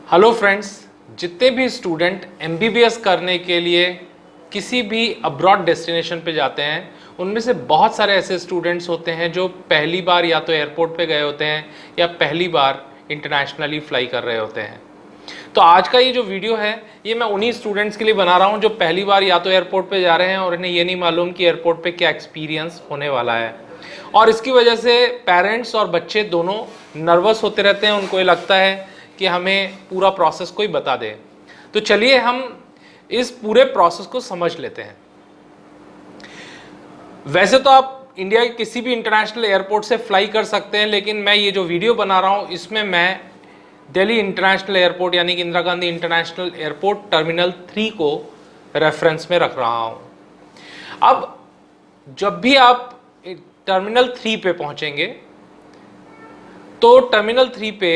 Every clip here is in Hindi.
हेलो फ्रेंड्स, जितने भी स्टूडेंट एमबीबीएस करने के लिए किसी भी अब्रॉड डेस्टिनेशन पे जाते हैं, उनमें से बहुत सारे ऐसे स्टूडेंट्स होते हैं जो पहली बार या तो एयरपोर्ट पे गए होते हैं या पहली बार इंटरनेशनली फ्लाई कर रहे होते हैं। तो आज का ये जो वीडियो है ये मैं उन्हीं स्टूडेंट्स के लिए बना रहा हूँ जो पहली बार या तो एयरपोर्ट पे जा रहे हैं और इन्हें ये नहीं मालूम कि एयरपोर्ट पे क्या एक्सपीरियंस होने वाला है, और इसकी वजह से पेरेंट्स और बच्चे दोनों नर्वस होते रहते हैं। उनको ये लगता है कि हमें पूरा प्रोसेस कोई बता दे। तो चलिए हम इस पूरे प्रोसेस को समझ लेते हैं। वैसे तो आप इंडिया के किसी भी इंटरनेशनल एयरपोर्ट से फ्लाई कर सकते हैं, लेकिन मैं ये जो वीडियो बना रहा हूँ इसमें मैं दिल्ली इंटरनेशनल एयरपोर्ट यानी कि Indira Gandhi international airport terminal 3 को रेफरेंस में रख रहा हूँ। अब जब भी आप टर्मिनल 3 पे पहुँचेंगे तो टर्मिनल 3 पे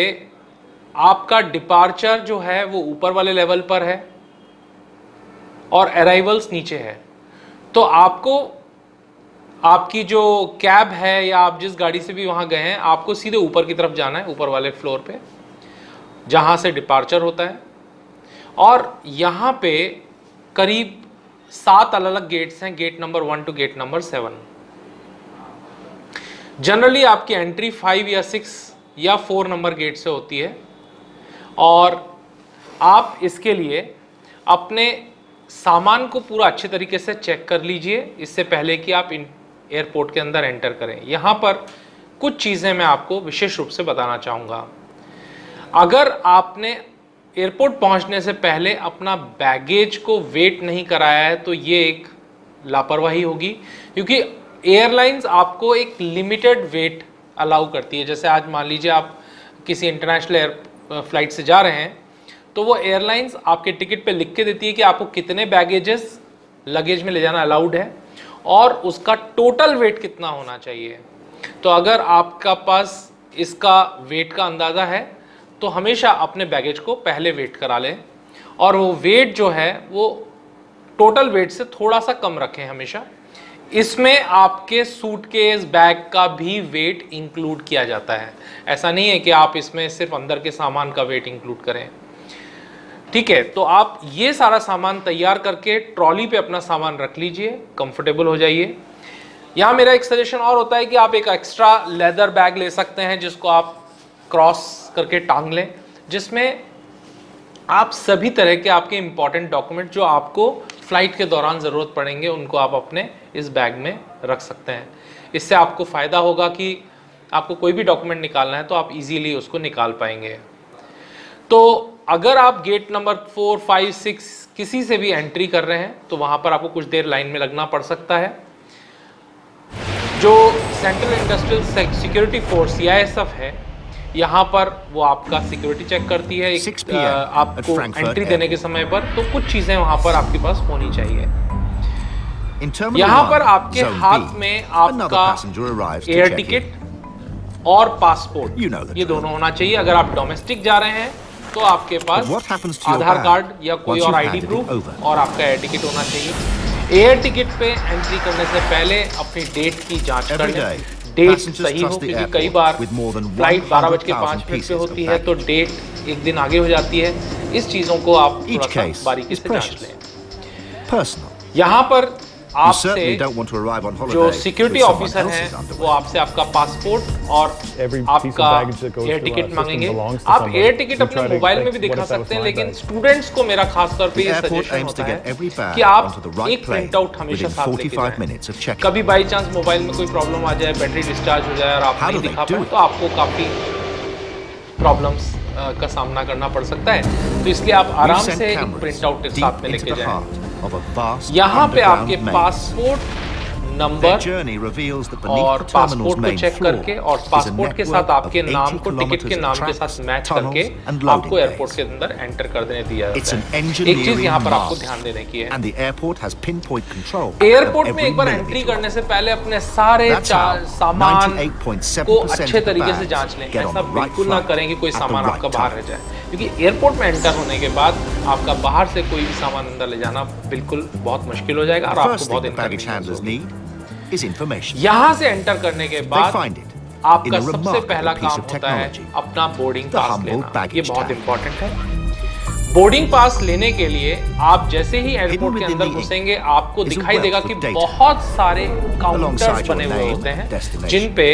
आपका डिपार्चर जो है वो ऊपर वाले लेवल पर है और अराइवल्स नीचे है। तो आपको आपकी जो कैब है या आप जिस गाड़ी से भी वहाँ गए हैं, आपको सीधे ऊपर की तरफ जाना है, ऊपर वाले फ्लोर पे जहाँ से डिपार्चर होता है। और यहाँ पे करीब 7 अलग अलग गेट्स हैं, gate number 1 to gate number 7। Generally आपकी एंट्री 5 या 6 या 4 नंबर गेट से होती है, और आप इसके लिए अपने सामान को पूरा अच्छे तरीके से चेक कर लीजिए इससे पहले कि आप एयरपोर्ट के अंदर एंटर करें। यहाँ पर कुछ चीज़ें मैं आपको विशेष रूप से बताना चाहूँगा। अगर आपने एयरपोर्ट पहुँचने से पहले अपना बैगेज को वेट नहीं कराया है तो ये एक लापरवाही होगी, क्योंकि एयरलाइंस आपको एक लिमिटेड वेट अलाउ करती है। जैसे आज मान लीजिए आप किसी इंटरनेशनल फ्लाइट से जा रहे हैं तो वो एयरलाइंस आपके टिकट पे लिख के देती है कि आपको कितने बैगेजेस लगेज में ले जाना अलाउड है और उसका टोटल वेट कितना होना चाहिए। तो अगर आपका पास इसका वेट का अंदाज़ा है तो हमेशा अपने बैगेज को पहले वेट करा लें, और वो वेट जो है वो टोटल वेट से थोड़ा सा कम रखें हमेशा। इसमें आपके सूटकेस बैग का भी वेट इंक्लूड किया जाता है। ऐसा नहीं है कि आप इसमें सिर्फ अंदर के सामान का वेट इंक्लूड करें, ठीक है। तो आप ये सारा सामान तैयार करके ट्रॉली पे अपना सामान रख लीजिए, कंफर्टेबल हो जाइए। यहाँ मेरा एक सजेशन और होता है कि आप एक एक्स्ट्रा लेदर बैग ले सकते हैं जिसको आप क्रॉस करके टांग लें, जिसमें आप सभी तरह के आपके इंपॉर्टेंट डॉक्यूमेंट जो आपको फ्लाइट के दौरान ज़रूरत पड़ेंगे उनको आप अपने इस बैग में रख सकते हैं। इससे आपको फ़ायदा होगा कि आपको कोई भी डॉक्यूमेंट निकालना है तो आप इजीली उसको निकाल पाएंगे। तो अगर आप गेट नंबर 4, 5, 6 किसी से भी एंट्री कर रहे हैं तो वहाँ पर आपको कुछ देर लाइन में लगना पड़ सकता है। जो central industrial security force CISF है, यहाँ पर वो आपका सिक्योरिटी चेक करती है आपको एंट्री देने के समय पर। तो कुछ चीज़ें वहाँ पर आपके पास होनी चाहिए। यहाँ पर आपके हाथ में आपका एयर टिकट और पासपोर्ट ये दोनों होना चाहिए। अगर आप डोमेस्टिक जा रहे हैं तो आपके पास आधार कार्ड या कोई और ID प्रूफ और आपका एयर टिकट होना चाहिए। एयर टिकट पे एंट्री करने से पहले अपनी डेट की जांच कर लें, डेट सही हो, क्योंकि कई बार फ्लाइट 12:05 पे होती है तो डेट एक दिन आगे हो जाती है। इस चीज़ों को आप थोड़ा सा बारीकी से जांच लें। यहाँ पर आपसे जो सिक्योरिटी ऑफिसर हैं वो आपसे आपका पासपोर्ट और आपका एयर टिकट मांगेंगे। आप एयर टिकट अपने मोबाइल में भी दिखा सकते हैं, लेकिन स्टूडेंट्स को मेरा खासतौर पे ये सजेशन होता है कि आप एक प्रिंट आउट हमेशा साथ लेके जाएं। कभी बाई चांस मोबाइल में कोई प्रॉब्लम आ जाए, बैटरी डिस्चार्ज हो जाए और आप नहीं दिखा पाए तो आपको काफ़ी प्रॉब्लम्स का सामना करना पड़ सकता है। तो इसलिए आप आराम से एक प्रिंट आउट साथ में लेके जाएं। यहाँ पे आपके पासपोर्ट नंबर और पासपोर्ट को चेक करके और पासपोर्ट के साथ आपके नाम को टिकट के नाम के साथ मैच करके आपको एयरपोर्ट के अंदर एंटर कर देने दिया जाता है। एक चीज यहाँ पर आपको ध्यान देने की है, एयरपोर्ट में एक बार एंट्री करने से पहले अपने सारे सामान को अच्छे तरीके से जांच लें। ऐसा बिल्कुल ना करें कि कोई सामान आपका बाहर रह जाए, क्योंकि एयरपोर्ट में एंटर होने के बाद आपका बाहर से कोई भी सामान अंदर ले जाना बिल्कुल बहुत मुश्किल हो जाएगा और आपको बहुत इन्फॉर्मेशन होगी। यहाँ से एंटर करने के बाद आपका सबसे पहला काम होता है अपना बोर्डिंग पास लेना। ये बहुत इंपॉर्टेंट है। बोर्डिंग पास लेने के लिए आप जैसे ही एयरपोर्ट के अंदर घुसेंगे आपको दिखाई देगा कि बहुत सारे काउंटर्स बने हुए होते हैं जिन पे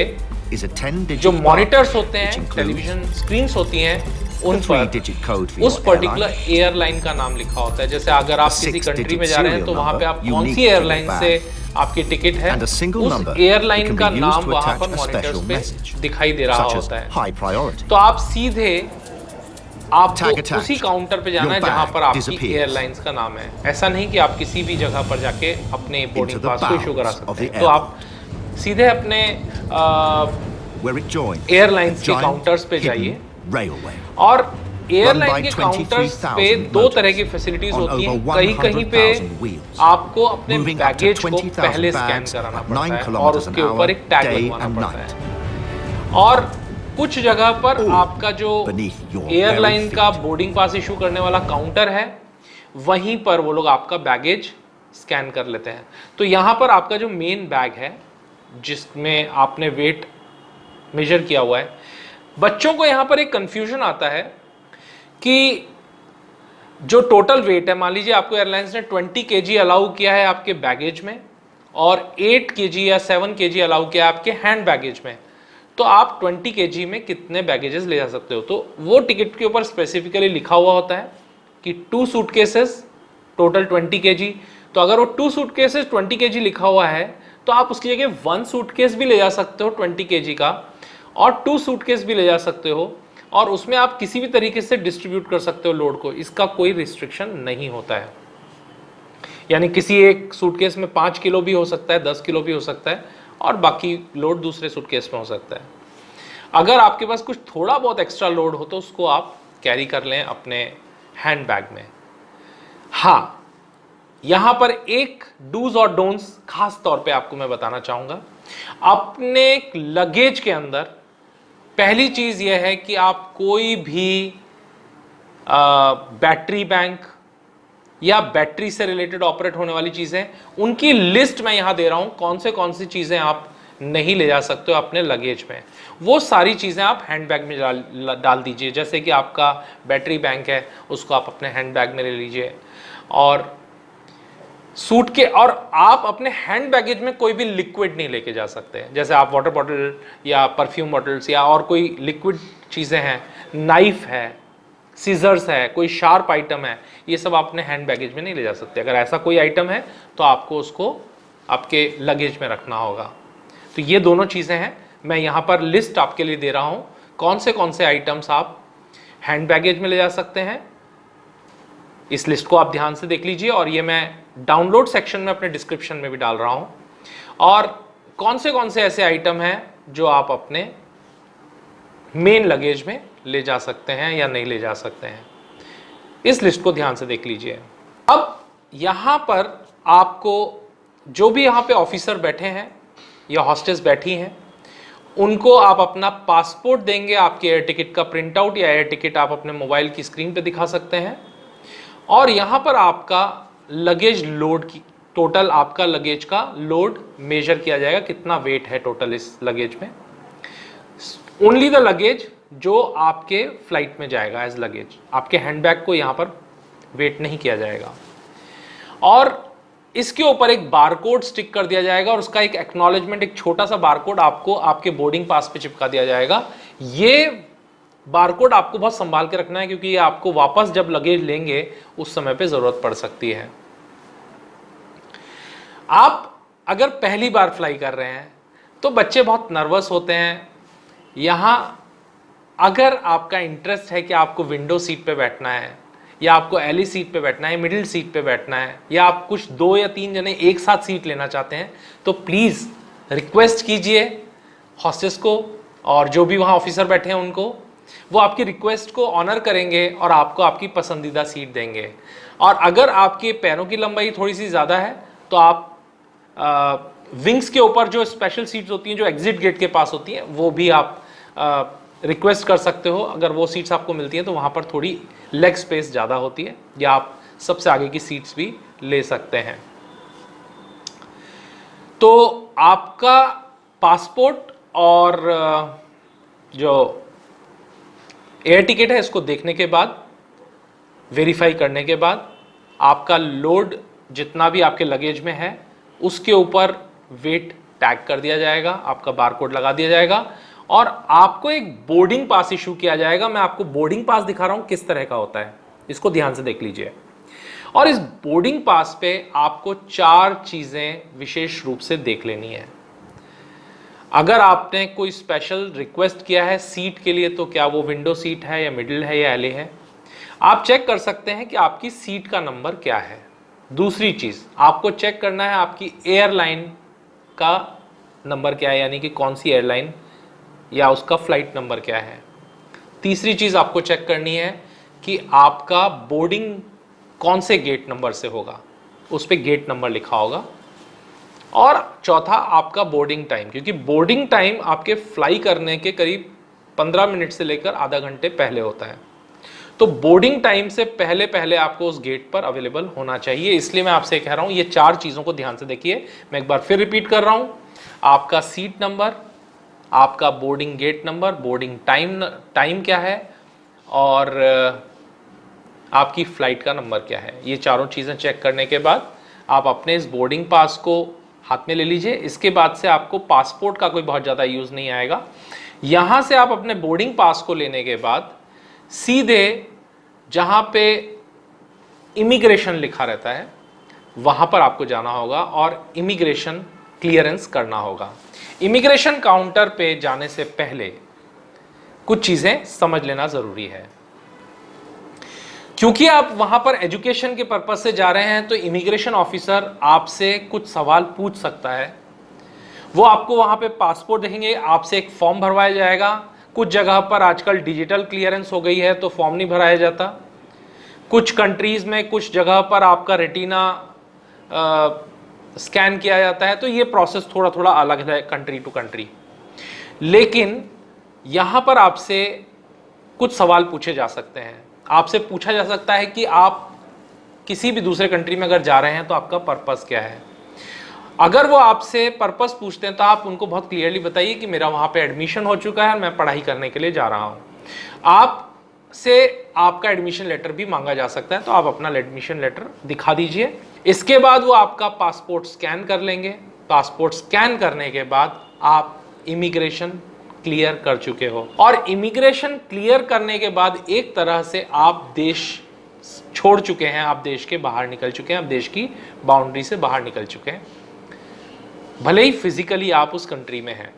जो मॉनिटर्स होते हैं, टेलीविजन स्क्रीन्स होती हैं, उन पर उस पर्टिकुलर एयरलाइन का नाम लिखा होता है। जैसे अगर आप किसी कंट्री में जा रहे हैं तो वहां पे आप कौन सी एयरलाइन से आपकी टिकट है, उस एयरलाइन का नाम वहां पर मॉनिटर्स पे दिखाई दे रहा होता है। तो आप सीधे आपको उसी काउंटर पे जाना है जहां पर आपकी एयरलाइंस का नाम है। ऐसा नहीं कि आप किसी भी जगह पर जाके अपने बोर्डिंग पास को इशू करा सकते हैं। तो आप सीधे अपने एयरलाइंस के काउंटर्स पे जाइए और एयरलाइन के काउंटर्स पे दो तरह की फैसिलिटीज होती हैं। कहीं कहीं पे आपको अपने बैगेज को पहले स्कैन कराना पड़ता है और उसके ऊपर एक टैग लगवाना पड़ता है, और कुछ जगह पर आपका जो एयरलाइन का बोर्डिंग पास इशू करने वाला काउंटर है वहीं पर वो लोग आपका बैगेज स्कैन कर लेते हैं। तो यहाँ पर आपका जो मेन बैग है जिसमें आपने वेट मेजर किया हुआ है, बच्चों को यहाँ पर एक कंफ्यूजन आता है कि जो टोटल वेट है, मान लीजिए आपको एयरलाइंस ने 20 kg अलाउ किया है आपके बैगेज में और 8 kg या 7 kg अलाउ किया है आपके हैंड बैगेज में, तो आप 20 kg में कितने बैगेजेस ले जा सकते हो। तो वो टिकट के ऊपर स्पेसिफिकली लिखा हुआ होता है कि 2 सूटकेसेस टोटल 20 kg। तो अगर वो 2 सूटकेसेस 20 kg लिखा हुआ है तो आप उसकी जगह 1 सूटकेस भी ले जा सकते हो 20 kg का, और 2 सूटकेस भी ले जा सकते हो, और उसमें आप किसी भी तरीके से डिस्ट्रीब्यूट कर सकते हो लोड को। इसका कोई रिस्ट्रिक्शन नहीं होता है। यानी किसी एक सूटकेस में 5 किलो भी हो सकता है, 10 किलो भी हो सकता है, और बाकी लोड दूसरे सूटकेस में हो सकता है। अगर आपके पास कुछ थोड़ा बहुत एक्स्ट्रा लोड हो तो उसको आप कैरी कर लें अपने हैंड बैग में। हाँ, यहां पर एक डूज और डोंट्स खास तौर पे आपको मैं बताना चाहूंगा। अपने लगेज के अंदर पहली चीज यह है कि आप कोई भी बैटरी बैंक या बैटरी से रिलेटेड ऑपरेट होने वाली चीजें, उनकी लिस्ट मैं यहां दे रहा हूं कौन सी चीजें आप नहीं ले जा सकते हो अपने लगेज में। वो सारी चीजें आप हैंडबैग में डाल दीजिए। जैसे कि आपका बैटरी बैंक है उसको आप अपने हैंडबैग में ले लीजिए, और सूट के, और आप अपने हैंड बैगेज में कोई भी लिक्विड नहीं लेके जा सकते हैं। जैसे आप वाटर बॉटल या परफ्यूम बॉटल्स या और कोई लिक्विड चीज़ें हैं, नाइफ है, सीजर्स है, कोई शार्प आइटम है, ये सब आप अपने हैंड बैगेज में नहीं ले जा सकते। अगर ऐसा कोई आइटम है तो आपको उसको आपके लगेज में रखना होगा। तो ये दोनों चीज़ें हैं, मैं यहाँ पर लिस्ट आपके लिए दे रहा हूँ कौन से आइटम्स आप हैंड बैगेज में ले जा सकते हैं। इस लिस्ट को आप ध्यान से देख लीजिए, और ये मैं डाउनलोड सेक्शन में अपने डिस्क्रिप्शन में भी डाल रहा हूं। और कौन से ऐसे आइटम हैं जो आप अपने मेन लगेज में ले जा सकते हैं या नहीं ले जा सकते हैं, इस लिस्ट को ध्यान से देख लीजिए। अब यहां पर आपको जो भी यहां पे ऑफिसर बैठे हैं या हॉस्टेस बैठी हैं, उनको आप अपना पासपोर्ट देंगे, आपके एयर टिकट का प्रिंट आउट या एयर टिकट आप अपने मोबाइल की स्क्रीन पे दिखा सकते हैं, और यहां पर आपका लगेज लोड की टोटल आपका लगेज का लोड मेजर किया जाएगा, कितना वेट है टोटल इस लगेज में। ओनली द लगेज जो आपके फ्लाइट में जाएगा एज लगेज, आपके हैंडबैग को यहां पर वेट नहीं किया जाएगा। और इसके ऊपर एक बारकोड स्टिक कर दिया जाएगा, और उसका एक एक्नॉलेजमेंट, एक छोटा सा बारकोड आपको आपके बोर्डिंग पास पे चिपका दिया जाएगा। ये बारकोड आपको बहुत संभाल के रखना है, क्योंकि ये आपको वापस जब लगेज लेंगे उस समय पे जरूरत पड़ सकती है। आप अगर पहली बार फ्लाई कर रहे हैं तो बच्चे बहुत नर्वस होते हैं। यहां अगर आपका इंटरेस्ट है कि आपको विंडो सीट पे बैठना है, या आपको एली सीट पे बैठना है, मिडिल सीट पे बैठना है, या आप कुछ 2 या 3 जने एक साथ सीट लेना चाहते हैं, तो प्लीज रिक्वेस्ट कीजिए हॉस्टेस को, और जो भी वहां ऑफिसर बैठे हैं उनको, वो आपकी रिक्वेस्ट को ऑनर करेंगे और आपको आपकी पसंदीदा सीट देंगे। और अगर आपके पैरों की लंबाई थोड़ी सी ज़्यादा है तो आप विंग्स के ऊपर जो स्पेशल सीट्स होती हैं जो एग्जिट गेट के पास होती हैं, वो भी आप रिक्वेस्ट कर सकते हो। अगर वो सीट्स आपको मिलती हैं तो वहाँ पर थोड़ी लेग स्पेस ज़्यादा होती है, या आप सबसे आगे की सीट्स भी ले सकते हैं। तो आपका पासपोर्ट और जो एयर टिकट है इसको देखने के बाद वेरीफाई करने के बाद आपका लोड जितना भी आपके लगेज में है उसके ऊपर वेट टैग कर दिया जाएगा, आपका बारकोड लगा दिया जाएगा और आपको एक बोर्डिंग पास इशू किया जाएगा। मैं आपको बोर्डिंग पास दिखा रहा हूं किस तरह का होता है, इसको ध्यान से देख लीजिए। और इस बोर्डिंग पास पे आपको 4 चीजें विशेष रूप से देख लेनी है। अगर आपने कोई स्पेशल रिक्वेस्ट किया है सीट के लिए तो क्या वो विंडो सीट है या मिडिल है या एले है, आप चेक कर सकते हैं कि आपकी सीट का नंबर क्या है। दूसरी चीज आपको चेक करना है आपकी एयरलाइन का नंबर क्या है, यानी कि कौन सी एयरलाइन या उसका फ्लाइट नंबर क्या है। तीसरी चीज आपको चेक करनी है कि आपका बोर्डिंग कौन से गेट नंबर से होगा, उस पर गेट नंबर लिखा होगा। और चौथा आपका बोर्डिंग टाइम, क्योंकि बोर्डिंग टाइम आपके फ्लाई करने के करीब 15 मिनट से लेकर आधा घंटे पहले होता है। तो बोर्डिंग टाइम से पहले पहले आपको उस गेट पर अवेलेबल होना चाहिए। इसलिए मैं आपसे कह रहा हूं ये 4 चीजों को ध्यान से देखिए। मैं एक बार फिर रिपीट कर रहा हूं, आपका सीट नंबर, आपका boarding gate number, boarding time क्या है और आपकी फ्लाइट का नंबर क्या है। ये चारों चीजें चेक करने के बाद आप अपने इस बोर्डिंग पास को हाथ में ले लीजिए। इसके बाद से आपको पासपोर्ट का कोई बहुत ज़्यादा यूज़ नहीं आएगा। यहाँ से आप अपने बोर्डिंग पास को लेने के बाद सीधे जहाँ पे इमिग्रेशन लिखा रहता है वहाँ पर आपको जाना होगा और इमिग्रेशन क्लियरेंस करना होगा। इमिग्रेशन काउंटर पे जाने से पहले कुछ चीज़ें समझ लेना ज़रूरी है। क्योंकि आप वहां पर एजुकेशन के पर्पज से जा रहे हैं तो इमिग्रेशन ऑफिसर आपसे कुछ सवाल पूछ सकता है। वो आपको वहां पे पासपोर्ट देखेंगे, आपसे एक फॉर्म भरवाया जाएगा। कुछ जगह पर आजकल डिजिटल क्लियरेंस हो गई है तो फॉर्म नहीं भराया जाता। कुछ कंट्रीज में कुछ जगह पर आपका रेटिना स्कैन किया जाता है। तो ये प्रोसेस थोड़ा थोड़ा अलग है कंट्री टू कंट्री, लेकिन यहां पर आपसे कुछ सवाल पूछे जा सकते हैं। आपसे पूछा जा सकता है कि आप किसी भी दूसरे कंट्री में अगर जा रहे हैं तो आपका पर्पस क्या है। अगर वो आपसे पर्पस पूछते हैं तो आप उनको बहुत क्लियरली बताइए कि मेरा वहाँ पे एडमिशन हो चुका है और मैं पढ़ाई करने के लिए जा रहा हूँ। आपसे आपका एडमिशन लेटर भी मांगा जा सकता है तो आप अपना एडमिशन लेटर दिखा दीजिए। इसके बाद वो आपका पासपोर्ट स्कैन कर लेंगे। पासपोर्ट स्कैन करने के बाद आप इमिग्रेशन क्लियर कर चुके हो और इमिग्रेशन क्लियर करने के बाद एक तरह से आप देश छोड़ चुके हैं, आप देश के बाहर निकल चुके हैं, आप देश की बाउंड्री से बाहर निकल चुके हैं, भले ही फिजिकली आप उस कंट्री में हैं।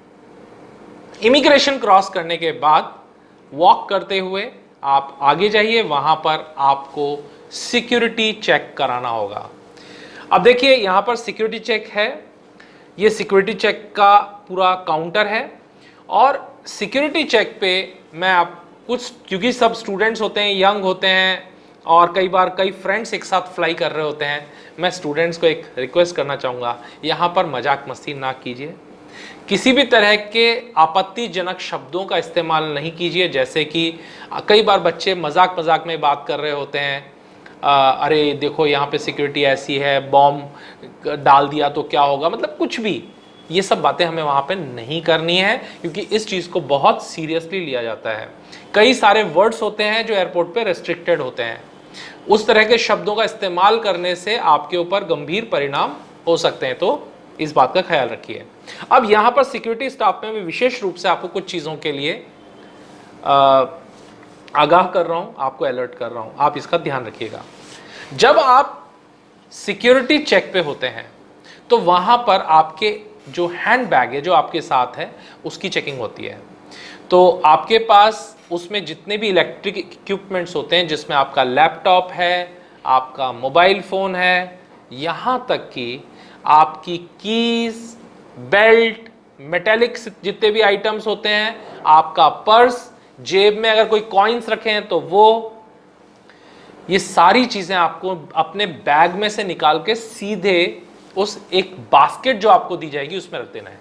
इमिग्रेशन क्रॉस करने के बाद वॉक करते हुए आप आगे जाइए, वहां पर आपको सिक्योरिटी चेक कराना होगा। अब देखिए यहां पर सिक्योरिटी चेक है, ये सिक्योरिटी चेक का पूरा काउंटर है और सिक्योरिटी चेक पे मैं आप कुछ, क्योंकि सब स्टूडेंट्स होते हैं, यंग होते हैं और कई बार कई फ्रेंड्स एक साथ फ्लाई कर रहे होते हैं, मैं स्टूडेंट्स को एक रिक्वेस्ट करना चाहूँगा, यहाँ पर मजाक मस्ती ना कीजिए। किसी भी तरह के आपत्तिजनक शब्दों का इस्तेमाल नहीं कीजिए। जैसे कि कई बार बच्चे मजाक मजाक में बात कर रहे होते हैं, अरे देखो यहाँ पे सिक्योरिटी ऐसी है, बॉम्ब डाल दिया तो क्या होगा, मतलब कुछ भी, ये सब बातें हमें वहाँ पे नहीं करनी है क्योंकि इस चीज़ को बहुत सीरियसली लिया जाता है। कई सारे वर्ड्स होते हैं जो एयरपोर्ट पे रेस्ट्रिक्टेड होते हैं, उस तरह के शब्दों का इस्तेमाल करने से आपके ऊपर गंभीर परिणाम हो सकते हैं, तो इस बात का ख्याल रखिए। अब यहाँ पर सिक्योरिटी स्टाफ में मैं विशेष रूप से आपको कुछ चीज़ों के लिए आगाह कर रहा हूँ, आपको अलर्ट कर रहा हूँ, आप इसका ध्यान रखिएगा। जब आप सिक्योरिटी चेक पे होते हैं तो वहाँ पर आपके जो हैंड बैग है जो आपके साथ है उसकी चेकिंग होती है। तो आपके पास उसमें जितने भी इलेक्ट्रिक इक्विपमेंट्स होते हैं, जिसमें आपका लैपटॉप है, आपका मोबाइल फ़ोन है, यहाँ तक कि आपकी कीज़, बेल्ट, मेटेलिक्स जितने भी आइटम्स होते हैं, आपका पर्स, जेब में अगर कोई कॉइन्स रखे हैं तो वो, ये सारी चीज़ें आपको अपने बैग में से निकाल के सीधे उस एक बास्केट जो आपको दी जाएगी उसमें रख देना है।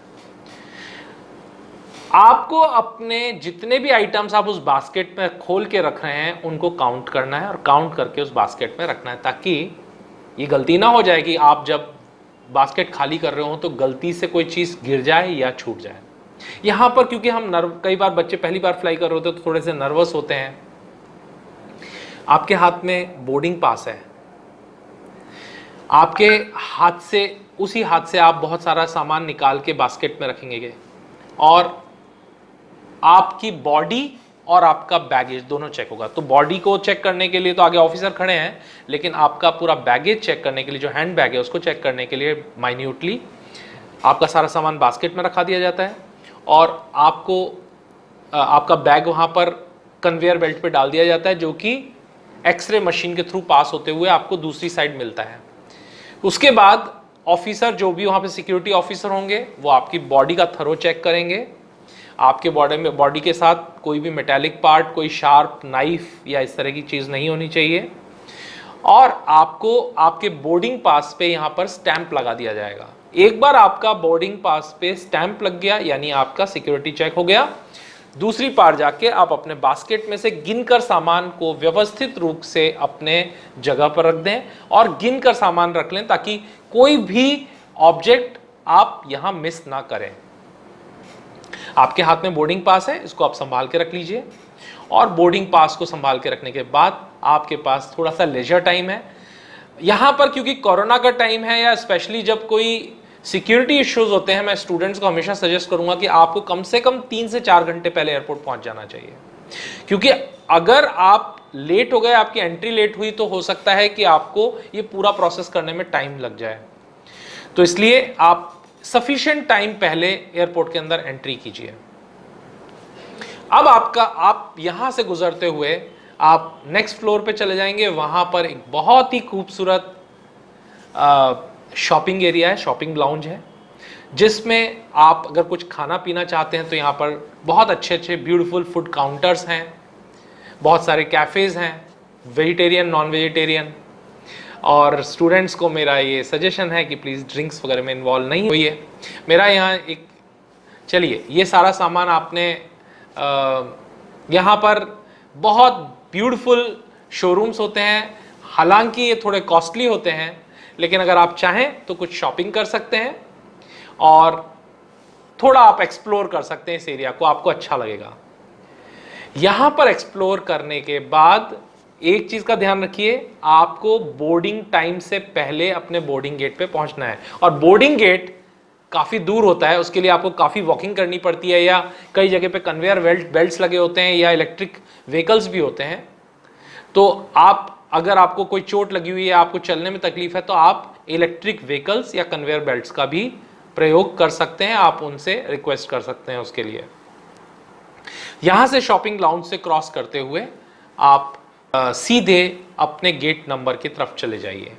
आपको अपने जितने भी आइटम्स आप उस बास्केट में खोल के रख रहे हैं उनको काउंट करना है और काउंट करके उस बास्केट में रखना है, ताकि ये गलती ना हो जाए कि आप जब बास्केट खाली कर रहे हो तो गलती से कोई चीज़ गिर जाए या छूट जाए। यहाँ पर क्योंकि हम कई बार बच्चे पहली बार फ्लाई कर रहे होते हैं तो थोड़े से नर्वस होते हैं। आपके हाथ में बोर्डिंग पास है, आपके हाथ से, उसी हाथ से आप बहुत सारा सामान निकाल के बास्केट में रखेंगे और आपकी बॉडी और आपका बैगेज दोनों चेक होगा। तो बॉडी को चेक करने के लिए तो आगे ऑफिसर खड़े हैं, लेकिन आपका पूरा बैगेज चेक करने के लिए, जो हैंड बैग है उसको चेक करने के लिए माइन्यूटली आपका सारा सामान बास्केट में रखा दिया जाता है और आपको आपका बैग वहाँ पर कन्वेयर बेल्ट पे डाल दिया जाता है, जो कि एक्सरे मशीन के थ्रू पास होते हुए आपको दूसरी साइड मिलता है। उसके बाद ऑफिसर, जो भी वहाँ पे सिक्योरिटी ऑफिसर होंगे, वो आपकी बॉडी का थरो चेक करेंगे। आपके बॉडी के साथ कोई भी मेटालिक पार्ट, कोई शार्प नाइफ या इस तरह की चीज़ नहीं होनी चाहिए और आपको आपके बोर्डिंग पास पे यहाँ पर स्टैंप लगा दिया जाएगा। एक बार आपका बोर्डिंग पास पे स्टैंप लग गया यानी आपका सिक्योरिटी चेक हो गया। दूसरी बार जाके आप अपने बास्केट में से गिनकर सामान को व्यवस्थित रूप से अपने जगह पर रख दें और गिनकर सामान रख लें, ताकि कोई भी ऑब्जेक्ट आप यहां मिस ना करें। आपके हाथ में बोर्डिंग पास है, इसको आप संभाल के रख लीजिए और बोर्डिंग पास को संभाल के रखने के बाद आपके पास थोड़ा सा लेजर टाइम है। यहां पर क्योंकि कोरोना का टाइम है या स्पेशली जब कोई सिक्योरिटी इश्यूज होते हैं, मैं स्टूडेंट्स को हमेशा सजेस्ट करूंगा कि आपको कम से कम 3 से 4 घंटे पहले एयरपोर्ट पहुंच जाना चाहिए, क्योंकि अगर आप लेट हो गए, आपकी एंट्री लेट हुई, तो हो सकता है कि आपको ये पूरा प्रोसेस करने में टाइम लग जाए। तो इसलिए आप सफिशिएंट टाइम पहले एयरपोर्ट के अंदर एंट्री कीजिए। अब आप यहां से गुजरते हुए आप नेक्स्ट फ्लोर पे चले जाएंगे। वहां पर एक बहुत ही खूबसूरत शॉपिंग एरिया है, शॉपिंग लाउंज है, जिसमें आप अगर कुछ खाना पीना चाहते हैं तो यहाँ पर बहुत अच्छे अच्छे ब्यूटीफुल फूड काउंटर्स हैं, बहुत सारे कैफ़ेज़ हैं, वेजिटेरियन नॉन वेजिटेरियन। और स्टूडेंट्स को मेरा ये सजेशन है कि प्लीज़ ड्रिंक्स वगैरह में इन्वॉल्व नहीं होइए। मेरा यहाँ एक, चलिए, ये सारा सामान आपने यहाँ पर बहुत ब्यूटीफुल शोरूम्स होते हैं, हालांकि ये थोड़े कॉस्टली होते हैं, लेकिन अगर आप चाहें तो कुछ शॉपिंग कर सकते हैं और थोड़ा आप एक्सप्लोर कर सकते हैं इस एरिया को, आपको अच्छा लगेगा। यहां पर एक्सप्लोर करने के बाद एक चीज का ध्यान रखिए, आपको बोर्डिंग टाइम से पहले अपने बोर्डिंग गेट पे पहुंचना है और बोर्डिंग गेट काफी दूर होता है, उसके लिए आपको काफी वॉकिंग करनी पड़ती है या कई जगह पे कन्वेयर बेल्ट्स लगे होते हैं या इलेक्ट्रिक व्हीकल्स भी होते हैं। तो अगर आपको कोई चोट लगी हुई है, आपको चलने में तकलीफ है, तो आप इलेक्ट्रिक व्हीकल्स या कन्वेयर बेल्ट्स का भी प्रयोग कर सकते हैं, आप उनसे रिक्वेस्ट कर सकते हैं उसके लिए। यहां से शॉपिंग लाउंज से क्रॉस करते हुए आप सीधे अपने गेट नंबर की तरफ चले जाइए।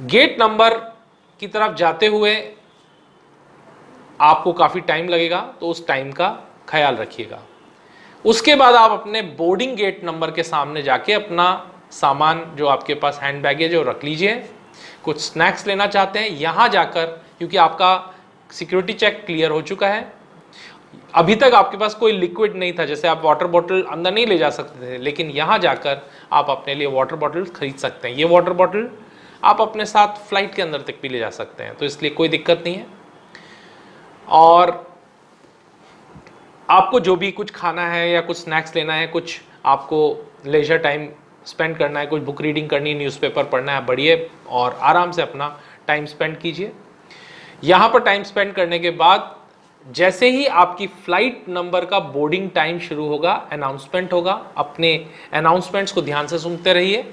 गेट नंबर की तरफ जाते हुए आपको काफी टाइम लगेगा, तो उस टाइम का ख्याल रखिएगा। उसके बाद आप अपने बोर्डिंग गेट नंबर के सामने जाके अपना सामान जो आपके पास हैंड बैगेज है वो रख लीजिए। कुछ स्नैक्स लेना चाहते हैं, यहाँ जाकर, क्योंकि आपका सिक्योरिटी चेक क्लियर हो चुका है, अभी तक आपके पास कोई लिक्विड नहीं था, जैसे आप वाटर बॉटल अंदर नहीं ले जा सकते थे, लेकिन यहाँ जाकर आप अपने लिए वाटर बॉटल खरीद सकते हैं। ये वाटर बॉटल आप अपने साथ फ्लाइट के अंदर तक भी ले जा सकते हैं, तो इसलिए कोई दिक्कत नहीं है। और आपको जो भी कुछ खाना है या कुछ स्नैक्स लेना है, कुछ आपको लेजर टाइम स्पेंड करना है, कुछ बुक रीडिंग करनी है, न्यूज़पेपर पढ़ना है, बढ़िए और आराम से अपना टाइम स्पेंड कीजिए। यहाँ पर टाइम स्पेंड करने के बाद जैसे ही आपकी फ्लाइट नंबर का बोर्डिंग टाइम शुरू होगा, अनाउंसमेंट होगा, अपने अनाउंसमेंट्स को ध्यान से सुनते रहिए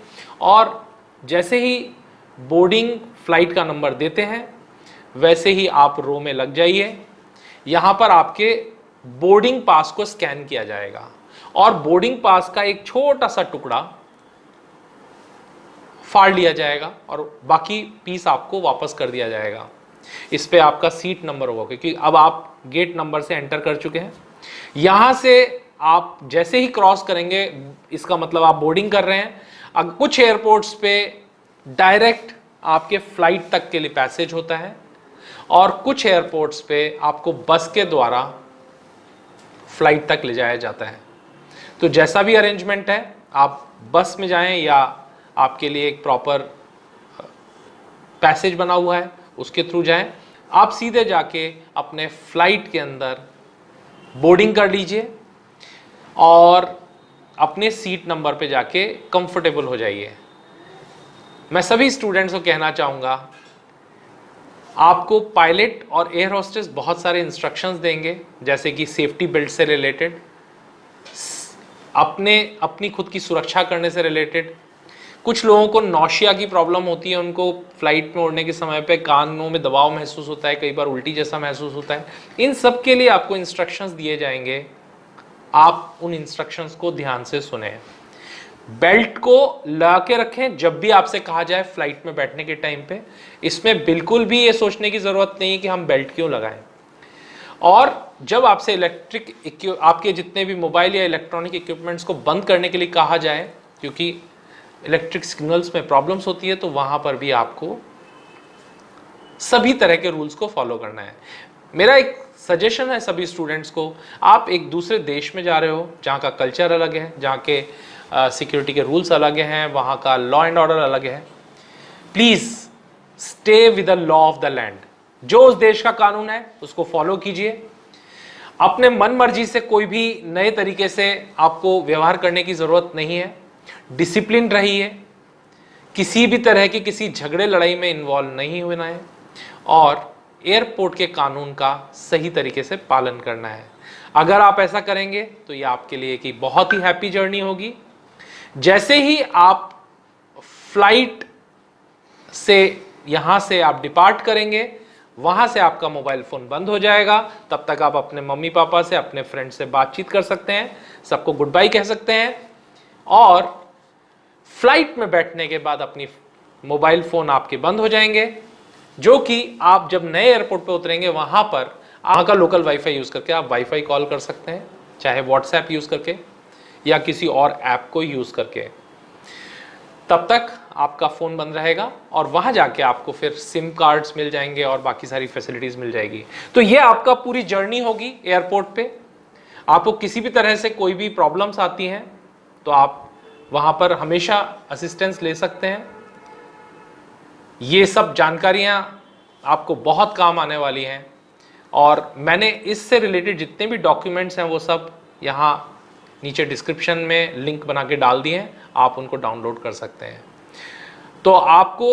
और जैसे ही बोर्डिंग फ्लाइट का नंबर देते हैं वैसे ही आप रो में लग जाइए। यहाँ पर आपके बोर्डिंग पास को स्कैन किया जाएगा और बोर्डिंग पास का एक छोटा सा टुकड़ा फाड़ लिया जाएगा और बाकी पीस आपको वापस कर दिया जाएगा। इस पे आपका सीट नंबर होगा, क्योंकि अब आप गेट नंबर से एंटर कर चुके हैं। यहां से आप जैसे ही क्रॉस करेंगे, इसका मतलब आप बोर्डिंग कर रहे हैं। कुछ एयरपोर्ट्स पे डायरेक्ट आपके फ्लाइट तक के लिए पैसेज होता है और कुछ एयरपोर्ट्स पे आपको बस के द्वारा फ्लाइट तक ले जाया जाता है। तो जैसा भी अरेंजमेंट है, आप बस में जाएं या आपके लिए एक प्रॉपर पैसेज बना हुआ है उसके थ्रू जाएं, आप सीधे जाके अपने फ्लाइट के अंदर बोर्डिंग कर लीजिए और अपने सीट नंबर पे जाके कंफर्टेबल हो जाइए। मैं सभी स्टूडेंट्स को कहना चाहूँगा, आपको पायलट और एयर होस्टेस बहुत सारे इंस्ट्रक्शंस देंगे, जैसे कि सेफ्टी बेल्ट से रिलेटेड, अपनी खुद की सुरक्षा करने से रिलेटेड। कुछ लोगों को नौशिया की प्रॉब्लम होती है, उनको फ्लाइट में उड़ने के समय पे कानों में दबाव महसूस होता है, कई बार उल्टी जैसा महसूस होता है। इन सब के लिए आपको इंस्ट्रक्शंस दिए जाएंगे, आप उन इंस्ट्रक्शंस को ध्यान से सुने। बेल्ट को लगा के रखें जब भी आपसे कहा जाए फ्लाइट में बैठने के टाइम पे। इसमें बिल्कुल भी ये सोचने की ज़रूरत नहीं है कि हम बेल्ट क्यों लगाएं। और जब आपसे आपके जितने भी मोबाइल या इलेक्ट्रॉनिक इक्विपमेंट्स को बंद करने के लिए कहा जाए, क्योंकि इलेक्ट्रिक सिग्नल्स में प्रॉब्लम्स होती है, तो वहाँ पर भी आपको सभी तरह के रूल्स को फॉलो करना है। मेरा एक सजेशन है सभी स्टूडेंट्स को, आप एक दूसरे देश में जा रहे हो जहाँ का कल्चर अलग है, जहाँ के सिक्योरिटी के रूल्स अलग हैं, वहाँ का लॉ एंड ऑर्डर अलग है, please stay with the law of the land. जो उस देश का कानून है उसको फॉलो कीजिए। अपने मन मर्जी से कोई भी नए तरीके से आपको व्यवहार करने की ज़रूरत नहीं है। डिसिप्लिन रहिए, किसी भी तरह की किसी झगड़े लड़ाई में इन्वॉल्व नहीं होना है, और एयरपोर्ट के कानून का सही तरीके से पालन करना है। अगर आप ऐसा करेंगे तो ये आपके लिए की बहुत ही हैप्पी जर्नी होगी। जैसे ही आप फ्लाइट से यहाँ से आप डिपार्ट करेंगे, वहाँ से आपका मोबाइल फ़ोन बंद हो जाएगा। तब तक आप अपने मम्मी पापा से, अपने फ्रेंड से बातचीत कर सकते हैं, सबको गुड बाय कह सकते हैं, और फ्लाइट में बैठने के बाद अपनी मोबाइल फ़ोन आपके बंद हो जाएंगे, जो कि आप जब नए एयरपोर्ट पे उतरेंगे वहाँ पर वहाँ का लोकल वाईफाई यूज़ करके आप वाईफाई कॉल कर सकते हैं, चाहे व्हाट्सएप यूज़ करके या किसी और ऐप को यूज़ करके। तब तक आपका फ़ोन बंद रहेगा और वहाँ जाके आपको फिर सिम कार्ड्स मिल जाएंगे और बाकी सारी फैसिलिटीज़ मिल जाएगी। तो ये आपका पूरी जर्नी होगी एयरपोर्ट पे। आपको किसी भी तरह से कोई भी प्रॉब्लम्स आती हैं तो आप वहाँ पर हमेशा असिस्टेंस ले सकते हैं। ये सब जानकारियाँ आपको बहुत काम आने वाली हैं, और मैंने इससे रिलेटेड जितने भी डॉक्यूमेंट्स हैं वो सब यहाँ नीचे डिस्क्रिप्शन में लिंक बना के डाल दिए हैं, आप उनको डाउनलोड कर सकते हैं। तो आपको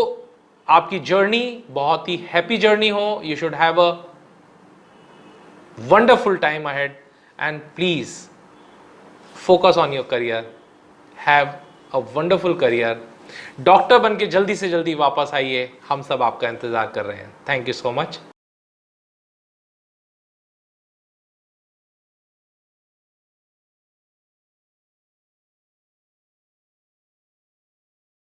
आपकी जर्नी बहुत ही हैप्पी जर्नी हो। You should have a wonderful time ahead, and please focus on your career, have a wonderful career. Doctor बन के जल्दी से जल्दी वापस आइए, हम सब आपका इंतजार कर रहे हैं। Thank you so much.